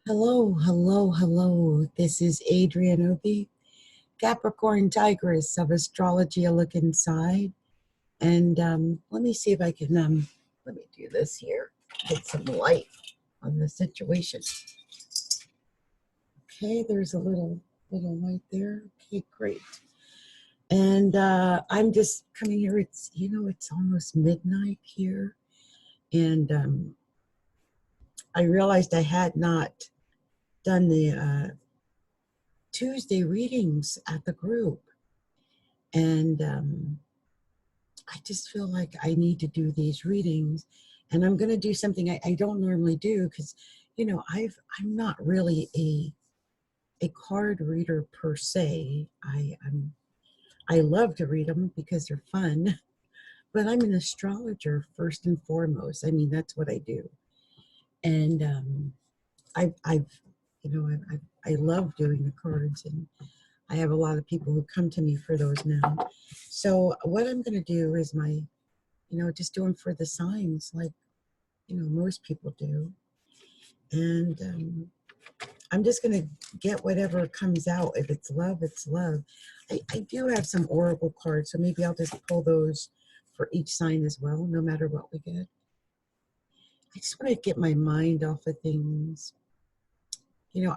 Hello, hello, hello. This is Adrienne, Capricorntigress of Astrology, a look inside. And let me see if I can, let me do this here, get some light on the situation. Okay, there's a little light there. Okay, great. And I'm just coming here. It's almost midnight here. And I realized I had not done the Tuesday readings at the group. And I just feel like I need to do these readings. And I'm going to do something I don't normally do because, I'm not really a card reader per se. I love to read them because they're fun, but I'm an astrologer first and foremost. I mean, that's what I do. And I've I love doing the cards, and I have a lot of people who come to me for those now. So what I'm going to do is just do them for the signs like, most people do. And I'm just going to get whatever comes out. If it's love, it's love. I do have some oracle cards, so maybe I'll just pull those for each sign as well, no matter what we get. I just want to get my mind off of things.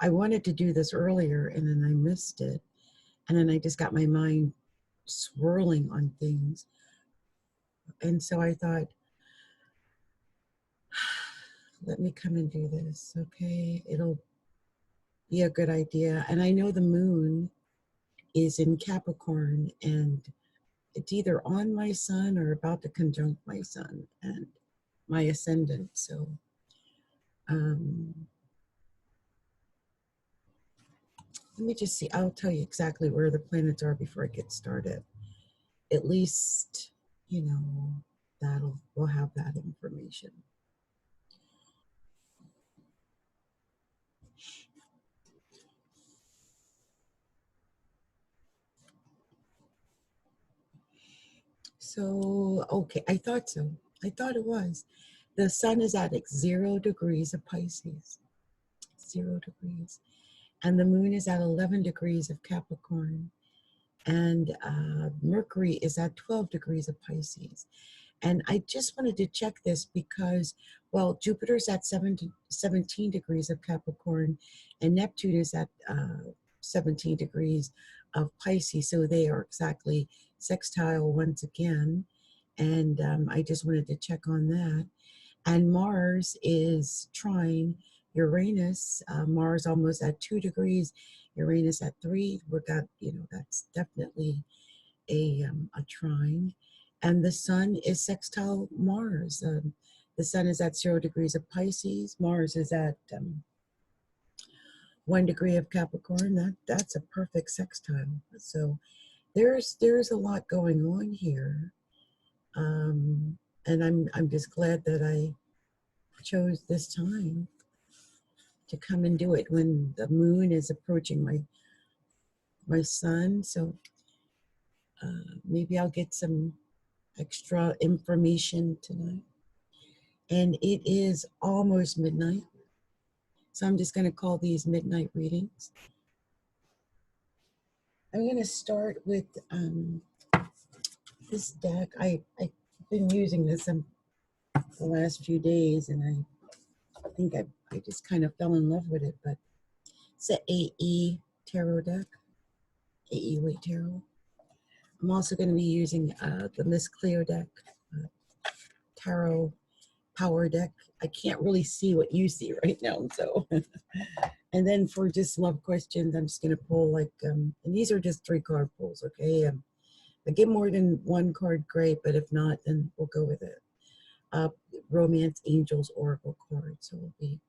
I wanted to do this earlier and then I missed it. And then I just got my mind swirling on things. And so I thought, let me come and do this, okay? It'll be a good idea. And I know the moon is in Capricorn, and it's either on my sun or about to conjunct my sun and my ascendant. So let me just see. I'll tell you exactly where the planets are before I get started. At least, we'll have that information. So, okay, I thought so. I thought it was. The sun is at 0 degrees of Pisces, 0 degrees. And the moon is at 11 degrees of Capricorn. And Mercury is at 12 degrees of Pisces. And I just wanted to check this because, well, Jupiter's at 17 degrees of Capricorn, and Neptune is at 17 degrees of Pisces. So they are exactly sextile once again. And I just wanted to check on that. And Mars is trine Uranus. Mars almost at 2 degrees, Uranus at 3. That's definitely a trine. And the sun is sextile Mars. The sun is at 0 degrees of Pisces. Mars is at 1 degree of Capricorn. That's a perfect sextile. So there's a lot going on here. And I'm just glad that I chose this time to come and do it when the moon is approaching my sun. So maybe I'll get some extra information tonight. And it is almost midnight, so I'm just going to call these midnight readings. I'm going to start with this deck. I've been using this the last few days, and I think I just kind of fell in love with it. But it's an AE tarot deck, AE Weight Tarot. I'm also going to be using the Miss Cleo deck, tarot power deck. I can't really see what you see right now, so. And then for just love questions, I'm just going to pull and these are just 3 card pulls, okay? If I get more than 1 card, great, but if not, then we'll go with it. Romance Angels Oracle cards, so we'll be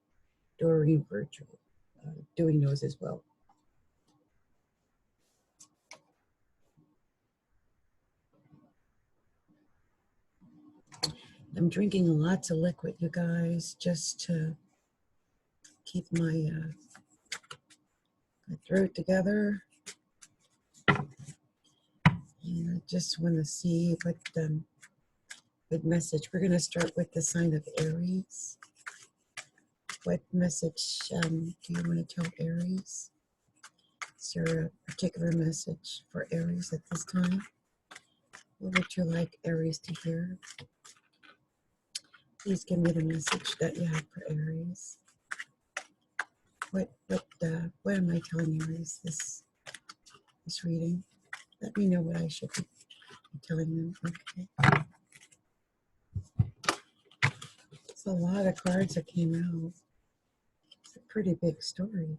doing virtual, doing those as well. I'm drinking lots of liquid, you guys, just to keep my throat together. And I just want to see what good message. We're going to start with the sign of Aries. What message do you want to tell Aries? Is there a particular message for Aries at this time? What would you like Aries to hear? Please give me the message that you have for Aries. What am I telling Aries this reading? Let me know what I should be telling them. Okay. It's a lot of cards that came out. It's a pretty big story.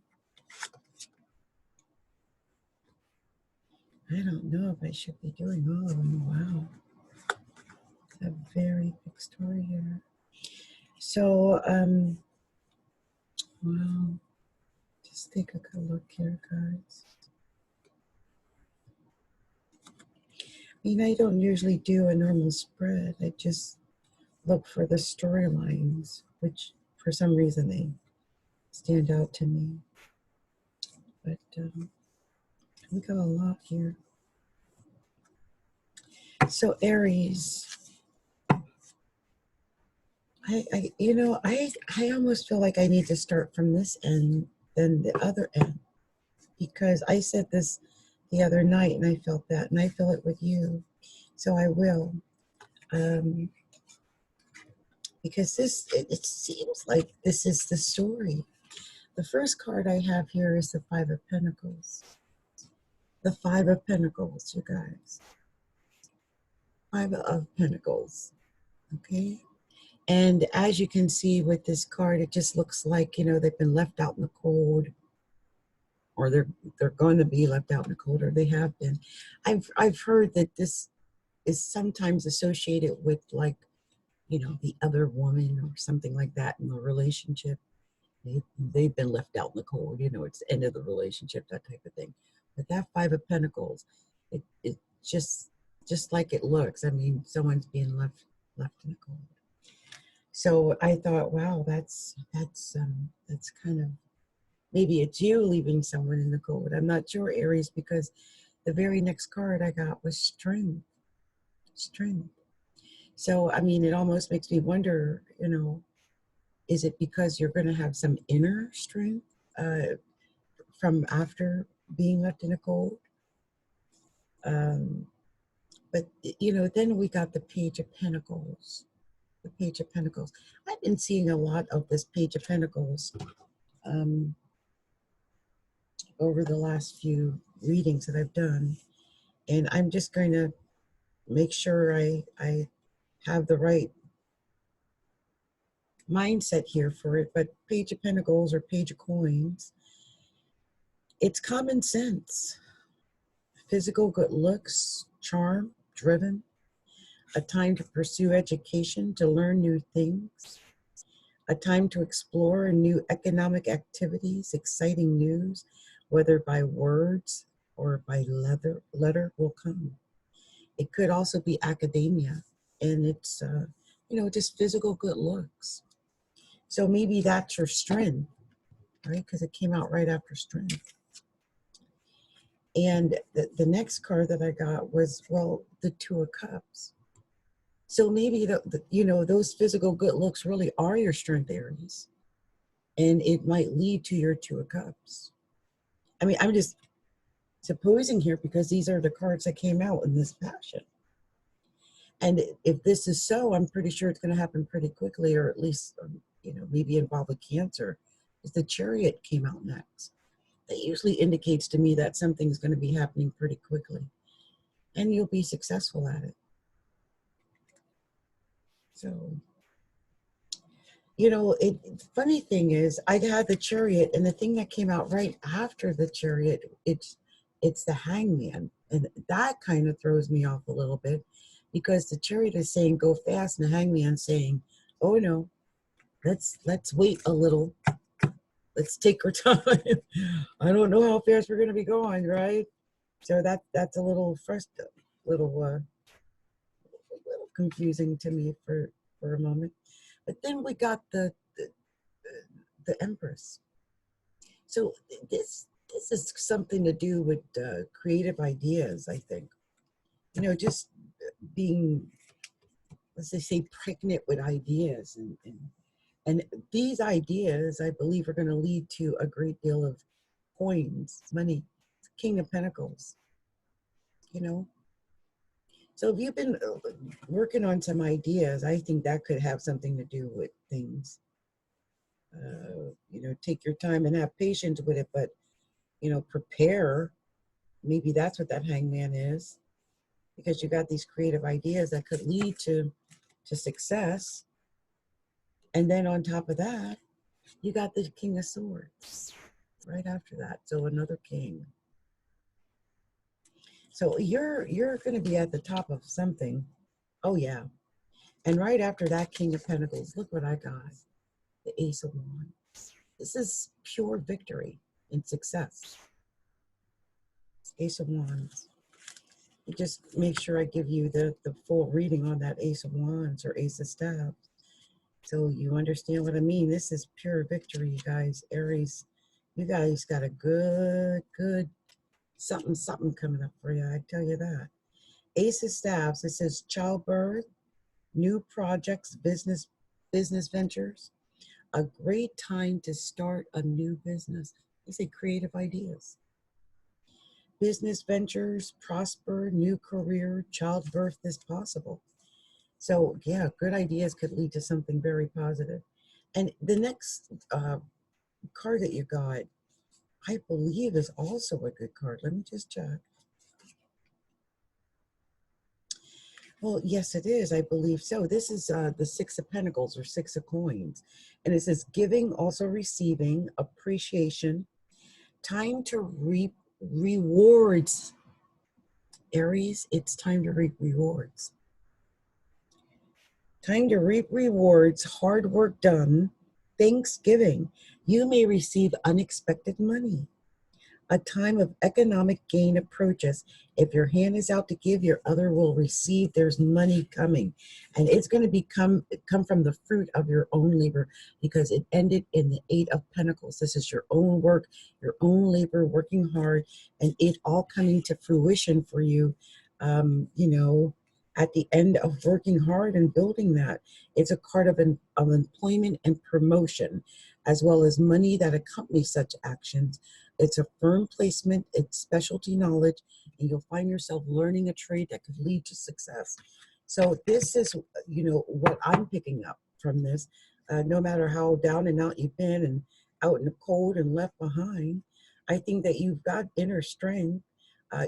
I don't know if I should be doing all of them. Wow. It's a very big story here. So, well, just take a good look here, guys. I mean, I don't usually do a normal spread. I just look for the storylines, which for some reason they stand out to me. But we got a lot here. So Aries, I almost feel like I need to start from this end than the other end, because I said this the other night and I felt that, and I feel it with you. So I will, because it seems like this is the story. The first card I have here is the Five of Pentacles. The Five of Pentacles, you guys. Five of Pentacles, okay? And as you can see with this card, it just looks like, they've been left out in the cold, or they're going to be left out in the cold, or they have been. I've heard that this is sometimes associated with, like, the other woman or something like that in the relationship. They've been left out in the cold, it's the end of the relationship, that type of thing. But that Five of Pentacles, it just like it looks. I mean, someone's being left in the cold. So I thought, wow, that's kind of, maybe it's you leaving someone in the cold. I'm not sure, Aries, because the very next card I got was Strength. Strength. So, I mean, it almost makes me wonder, is it because you're going to have some inner strength from after being left in the cold? But, then we got the Page of Pentacles. The Page of Pentacles. I've been seeing a lot of this Page of Pentacles over the last few readings that I've done. And I'm just going to make sure I have the right mindset here for it. But Page of Pentacles or Page of Coins, it's common sense, physical good looks, charm, driven, a time to pursue education, to learn new things, a time to explore new economic activities, exciting news, whether by words or by letter will come. It could also be academia, and it's, just physical good looks. So maybe that's your strength, right? Because it came out right after Strength. And the next card that I got was, well, the Two of Cups. So maybe, those physical good looks really are your strength, Aries. And it might lead to your Two of Cups. I mean, I'm just supposing here because these are the cards that came out in this fashion. And if this is so, I'm pretty sure it's going to happen pretty quickly, or at least, maybe involve a Cancer. Because the Chariot came out next. That usually indicates to me that something's going to be happening pretty quickly. And you'll be successful at it. So, the funny thing is, I had the Chariot, and the thing that came out right after the Chariot, it's the Hangman. And that kind of throws me off a little bit, because the Chariot is saying go fast, and the Hangman saying, oh no, let's wait a little. Let's take our time. I don't know how fast we're going to be going, right? So that's a little little confusing to me for a moment. But then we got the Empress. So this is something to do with creative ideas, I think. Just being, let's say, pregnant with ideas and And these ideas, I believe, are going to lead to a great deal of coins, money, King of Pentacles, you know. So if you've been working on some ideas, I think that could have something to do with things. You know, take your time and have patience with it, but, you know, prepare. Maybe that's what that hangman is, because you got these creative ideas that could lead to success. And then on top of that, you got the King of Swords right after that. So another king. So you're going to be at the top of something. Oh yeah. And right after that King of Pentacles, look what I got. The Ace of Wands. This is pure victory and success. Ace of Wands. You just make sure I give you the full reading on that Ace of Wands or Ace of Staves, so you understand what I mean. This is pure victory, you guys. Aries, you guys got a good something coming up for you, I tell you that. Ace of Staves, it says childbirth, new projects, business ventures. A great time to start a new business. They say creative ideas. Business ventures, prosper, new career, childbirth is possible. So yeah, good ideas could lead to something very positive. And the next card that you got, I believe, is also a good card. Let me just check. Well, yes, it is. I believe so. This is the Six of Pentacles or Six of Coins. And it says giving, also receiving, appreciation, time to reap rewards. Aries, it's time to reap rewards. Time to reap rewards, hard work done, Thanksgiving. You may receive unexpected money. A time of economic gain approaches. If your hand is out to give, your other will receive. There's money coming. And it's going to come from the fruit of your own labor, because it ended in the Eight of Pentacles. This is your own work, your own labor, working hard, and it all coming to fruition for you, you know, at the end of working hard and building that. It's a card of employment and promotion, as well as money that accompanies such actions. It's a firm placement, it's specialty knowledge, and you'll find yourself learning a trade that could lead to success. So this is, you know, what I'm picking up from this. No matter how down and out you've been and out in the cold and left behind, I think that you've got inner strength.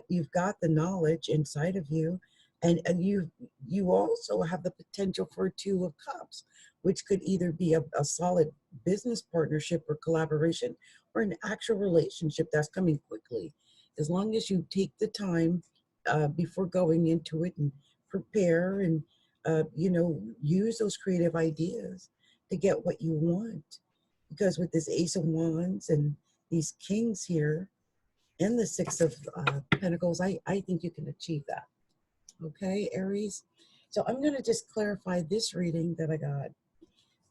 You've got the knowledge inside of you, and you also have the potential for a Two of Cups, which could either be a solid business partnership or collaboration, or an actual relationship that's coming quickly. As long as you take the time before going into it and prepare and, you know, use those creative ideas to get what you want. Because with this Ace of Wands and these kings here and the Six of Pentacles, I think you can achieve that. Okay, Aries? So I'm going to just clarify this reading that I got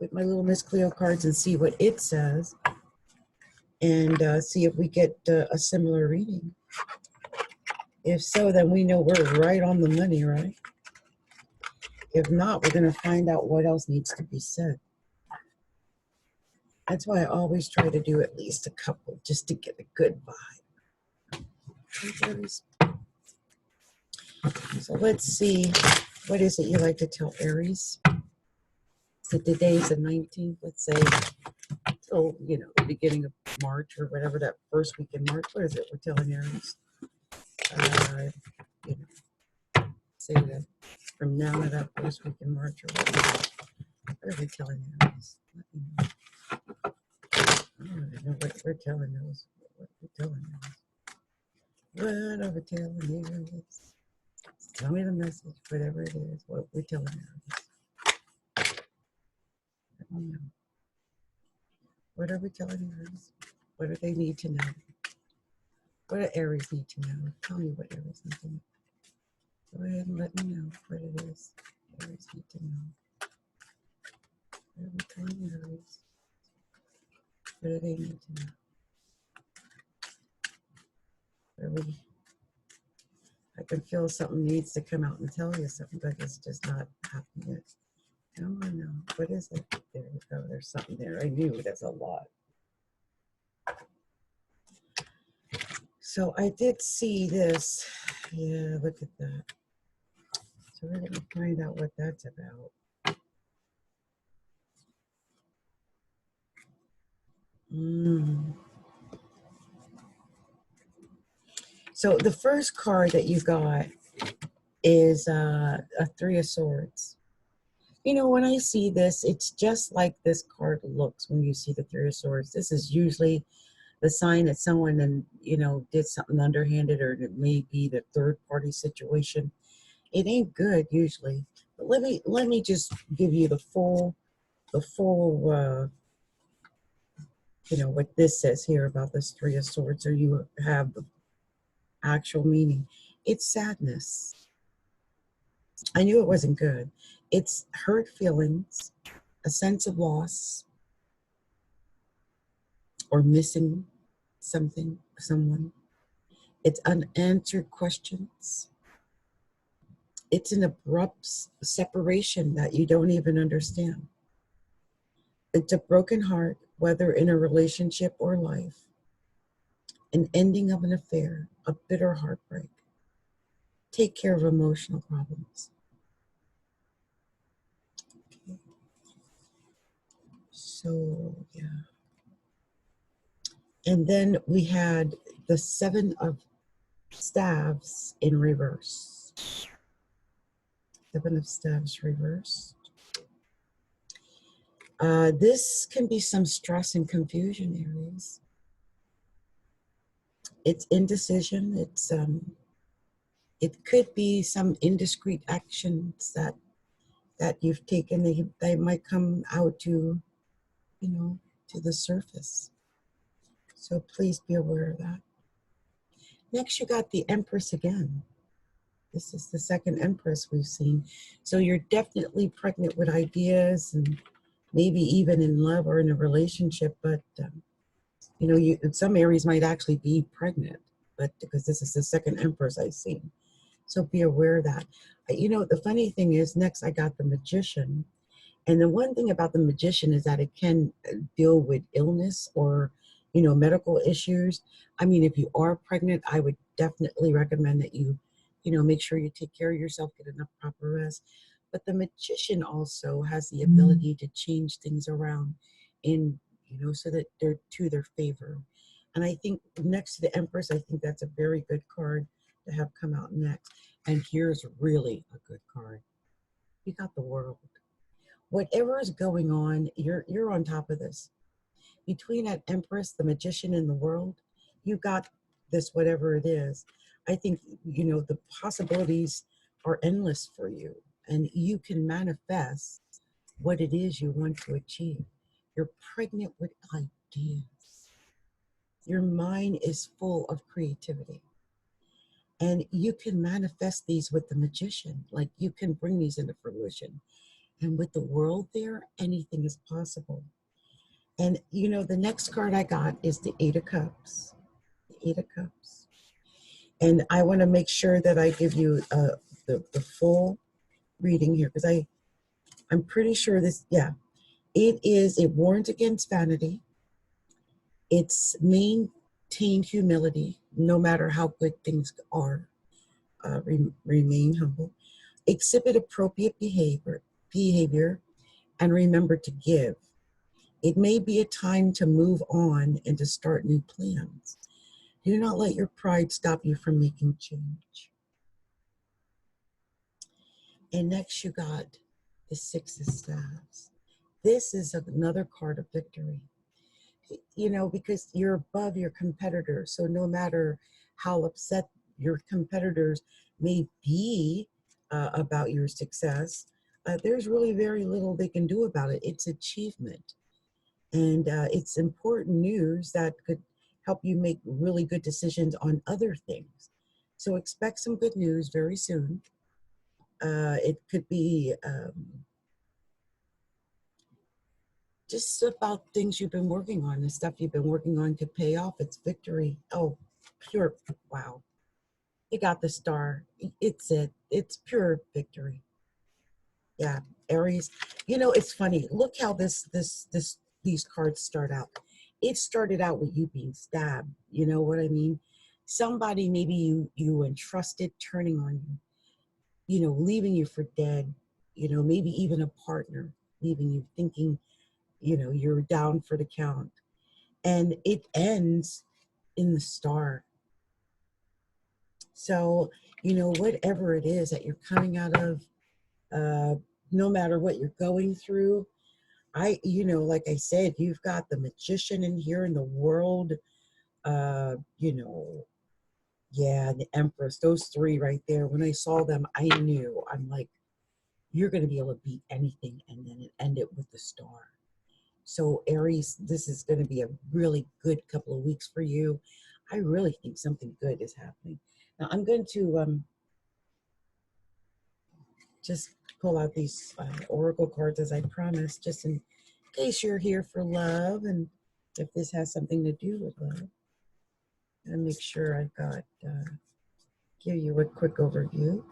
with my little Miss Cleo cards and see what it says, and see if we get a similar reading. If so, then we know we're right on the money, right? If not, we're going to find out what else needs to be said. That's why I always try to do at least a couple, just to get a good vibe. So let's see, what is it you like to tell Aries? So today's the 19th, let's say, till, you know, the beginning of March or whatever, that first week in March. What is it we're telling Aries? You know, say that from now to that first week in March or whatever. What are we telling Aries? Let me know. I don't even know what we're telling those. What we're telling Aries. What are we telling Aries? Tell me the message, whatever it is, what we're telling Aries. Let me know. What are we telling Aries? What do they need to know? What do Aries need to know? Tell me what Aries need to know. Go ahead and let me know what it is Aries need to know. What are we telling Aries? What do they need to know? I can feel something needs to come out and tell you something, but it's just not happening yet. Oh, I know. What is it? There we go. There's something there. I knew there's a lot. So I did see this. Yeah, look at that. So we're going to find out what that's about. So the first card that you got is a Three of Swords. You know, when I see this, it's just like this card looks when you see the Three of Swords. This is usually the sign that someone, did something underhanded, or it may be the third party situation. It ain't good usually. But let me just give you the full what this says here about this Three of Swords, so you have the actual meaning. It's sadness. I knew it wasn't good. It's hurt feelings, a sense of loss, or missing something, someone. It's unanswered questions. It's an abrupt separation that you don't even understand. It's a broken heart, whether in a relationship or life, an ending of an affair, a bitter heartbreak. Take care of emotional problems. Okay. So, yeah. And then we had the Seven of Staves in reverse. Seven of Staves reversed. This can be some stress and confusion, Aries. It's indecision. It could be some indiscreet actions that you've taken. They might come out to the surface. So please be aware of that. Next, you got the Empress again. This is the second Empress we've seen. So you're definitely pregnant with ideas, and maybe even in love or in a relationship, but some Aries might actually be pregnant, but because this is the second Empress I've seen. So be aware of that. The funny thing is, next I got the Magician. And the one thing about the Magician is that it can deal with illness or, medical issues. I mean, if you are pregnant, I would definitely recommend that you make sure you take care of yourself, get enough proper rest. But the Magician also has the ability to change things around so that they're to their favor. And I think next to the Empress, I think that's a very good card to have come out next. And here's really a good card. You got the World. Whatever is going on, you're on top of this. Between that Empress, the Magician, and the World, you got this, whatever it is. I think, the possibilities are endless for you, and you can manifest what it is you want to achieve. You're pregnant with ideas. Your mind is full of creativity. And you can manifest these with the Magician. Like, you can bring these into fruition. And with the World there, anything is possible. And, the next card I got is the Eight of Cups. The Eight of Cups. And I want to make sure that I give you the full reading here, because I'm pretty sure this, it warns against vanity. It's maintained humility, no matter how good things are. Remain humble. Exhibit appropriate behavior, and remember to give. It may be a time to move on and to start new plans. Do not let your pride stop you from making change. And next you got the Six of Staves. This is another card of victory. Because you're above your competitors. So no matter how upset your competitors may be about your success, there's really very little they can do about it. It's achievement. And it's important news that could help you make really good decisions on other things. So expect some good news very soon. It could be just about things you've been working on. The stuff you've been working on could pay off. It's victory. Oh, pure, wow. You got the Star. It's pure victory. Yeah, Aries. You know, it's funny. Look how these cards start out. It started out with you being stabbed. You know what I mean? Somebody maybe you entrusted turning on you. You know, leaving you for dead. You know, maybe even a partner leaving you, thinking, you know, you're down for the count, and it ends in the star. So, you know, whatever it is that you're coming out of, uh, no matter what you're going through, you know, like I said, you've got the magician in here in the world, you know, yeah, the empress, those three right there. When I saw them, I knew, I'm like, you're going to be able to beat anything. And then it ended with the star. So Aries, this is going to be a really good couple of weeks for you. I really think something good is happening. Now I'm going to just pull out these oracle cards as I promised, just in case you're here for love and if this has something to do with love. And make sure I've got, give you a quick overview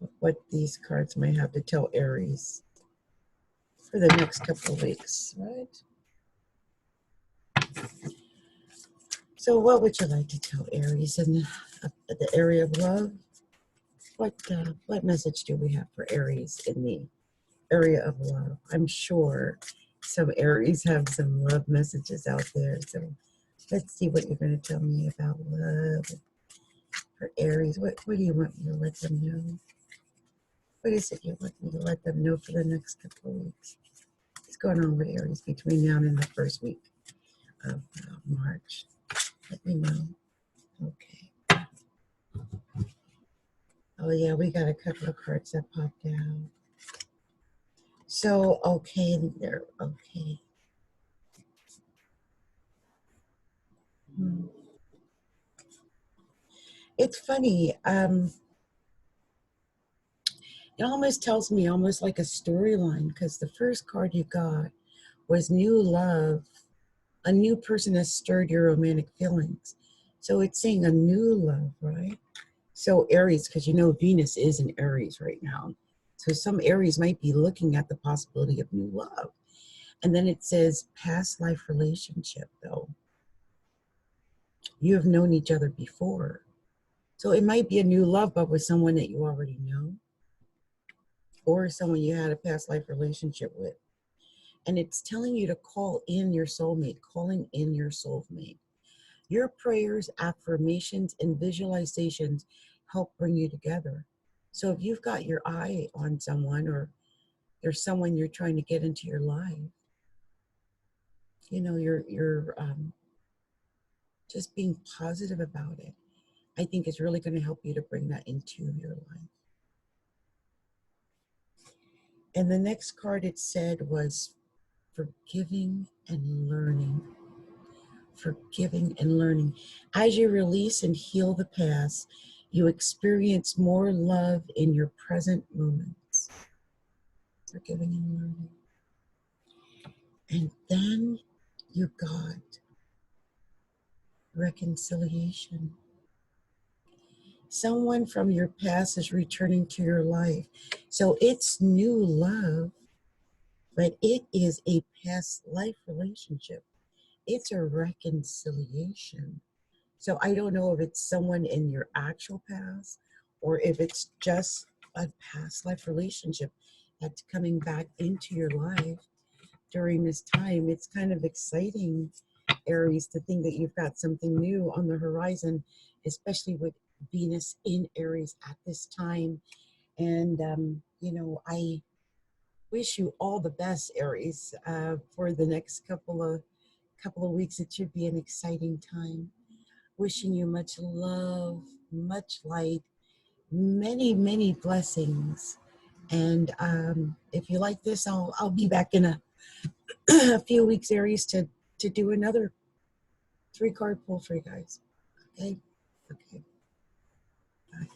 of what these cards may have to tell Aries for the next couple of weeks, right? So what would you like to tell Aries in the area of love? What message do we have for Aries in the area of love? I'm sure some Aries have some love messages out there. So let's see what you're going to tell me about love for Aries. What do you want me to let them know? What is it you want me to let them know for the next couple of weeks? What's going on with Aries between now and the first week of March? Let me know. Okay. Oh, yeah, we got a couple of cards that popped out. So, okay, there, okay. Hmm. It's funny. It almost tells me almost like a storyline, because the first card you got was new love. A new person has stirred your romantic feelings. So it's saying a new love, right? So Aries, because you know Venus is in Aries right now. So some Aries might be looking at the possibility of new love. And then it says past life relationship, though. You have known each other before. So it might be a new love, but with someone that you already know, or someone you had a past life relationship with. And it's telling you to call in your soulmate, calling in your soulmate. Your prayers, affirmations, and visualizations help bring you together. So if you've got your eye on someone, or there's someone you're trying to get into your life, you know, you're just being positive about it. I think it's really going to help you to bring that into your life. And the next card it said was forgiving and learning. Forgiving and learning. As you release and heal the past, you experience more love in your present moments. Forgiving and learning. And then you got reconciliation. Someone from your past is returning to your life. So it's new love, but it is a past life relationship. It's a reconciliation. So I don't know if it's someone in your actual past, or if it's just a past life relationship that's coming back into your life during this time. It's kind of exciting, Aries, to think that you've got something new on the horizon, especially with Venus in Aries at this time. And, you know, I wish you all the best, Aries, for the next couple of weeks. It should be an exciting time. Wishing you much love, much light, many, many blessings. And if you like this, I'll be back in a few weeks, Aries, to do another 3-card pull for you guys. Okay? Okay. Bye.